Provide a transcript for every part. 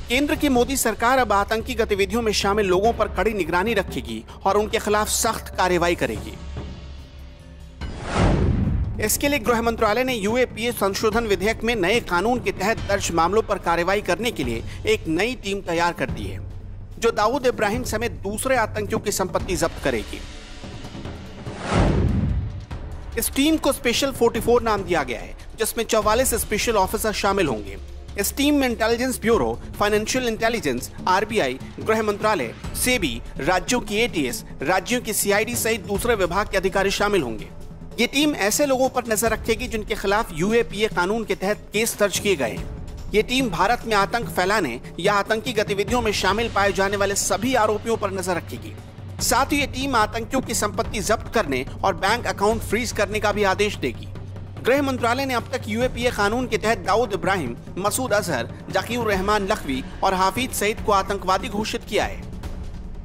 केंद्र की मोदी सरकार अब आतंकी गतिविधियों में शामिल लोगों पर कड़ी निगरानी रखेगी और उनके खिलाफ सख्त कार्रवाई करेगी। इसके लिए गृह मंत्रालय ने यूएपीए संशोधन विधेयक में नए कानून के तहत दर्ज मामलों पर कार्रवाई करने के लिए एक नई टीम तैयार कर दी है, जो दाऊद इब्राहिम समेत दूसरे आतंकियों की संपत्ति जब्त करेगी। इस टीम को स्पेशल 44 नाम दिया गया है, जिसमें 44 स्पेशल ऑफिसर शामिल होंगे। इस टीम में intelligence bureau, financial intelligence, RBI, गृह मंत्रालय, सेबी, राज्यों की एटीएस, राज्यों की सीआईडी सहित दूसरे विभाग के अधिकारी शामिल होंगे। ये टीम ऐसे लोगों पर नजर रखेगी जिनके खिलाफ यूएपीए कानून के तहत केस दर्ज किए गए हैं। ये टीम भारत में आतंक फैलाने या आतंकी गतिविधियों में शामिल पाए जाने वाले सभी आरोपियों पर नजर रखेगी। साथ ही ये टीम आतंकियों की संपत्ति जब्त करने और बैंक अकाउंट फ्रीज करने का भी आदेश देगी। गृह मंत्रालय ने अब तक यूएपीए कानून के तहत दाऊद इब्राहिम, मसूद अजहर, जकीर रहमान लखवी और हाफिज सईद को आतंकवादी घोषित किया है।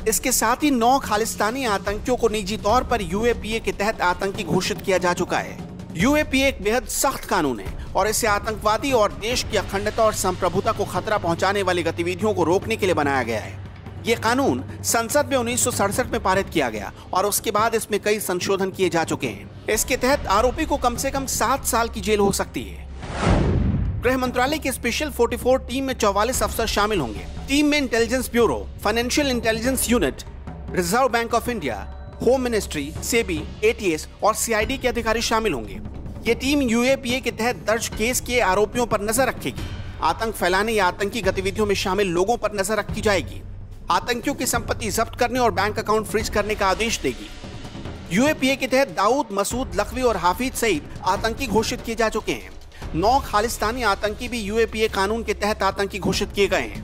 इसके साथ ही 9 खालिस्तानी आतंकियों को निजी तौर पर यूएपीए के तहत आतंकी घोषित किया जा चुका है। यूएपीए एक बेहद सख्त कानून है और इसे आतंकवादी और देश की अखंडता और संप्रभुता को खतरा पहुंचाने वाली गतिविधियों को रोकने के लिए बनाया गया है। ये कानून संसद में 1967 में पारित किया गया और उसके बाद इसमें कई संशोधन किए जा चुके हैं। इसके तहत आरोपी को कम से कम 7 साल की जेल हो सकती है। गृह मंत्रालय की स्पेशल 44 टीम में 44 अफसर शामिल होंगे। टीम में intelligence bureau, financial intelligence unit, reserve bank of India, home ministry, SEBI, ATS और सीआईडी के अधिकारी शामिल होंगे। ये टीम यूएपीए के तहत दर्ज केस के आरोपियों पर नजर रखेगी। आतंक फैलाने या आतंकी गतिविधियों में शामिल लोगों पर नजर रखी जाएगी। आतंकियों की संपत्ति जब्त करने और बैंक अकाउंट फ्रीज करने का आदेश देगी। यूएपीए के तहत दाऊद, मसूद, लखवी और हाफिज सईद आतंकी घोषित किए जा चुके हैं। 9 खालिस्तानी आतंकी भी यूएपीए कानून के तहत आतंकी घोषित किए गए हैं।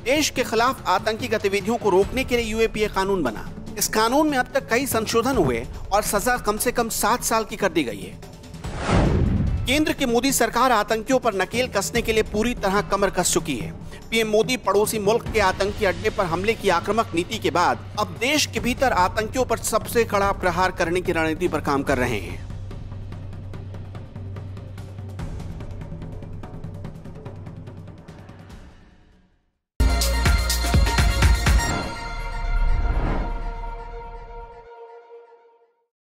देश के खिलाफ आतंकी गतिविधियों को रोकने के लिए यूएपीए कानून बना। इस कानून में अब तक कई संशोधन हुए और सजा कम से कम 7 साल की कर दी गई है। केंद्र की मोदी सरकार आतंकियों पर नकेल कसने के लिए पूरी तरह कमर कस चुकी है। पीएम मोदी पड़ोसी मुल्क के आतंकी अड्डे पर हमले की आक्रामक नीति के बाद अब देश के भीतर आतंकियों पर सबसे कड़ा प्रहार करने की रणनीति पर काम कर रहे हैं।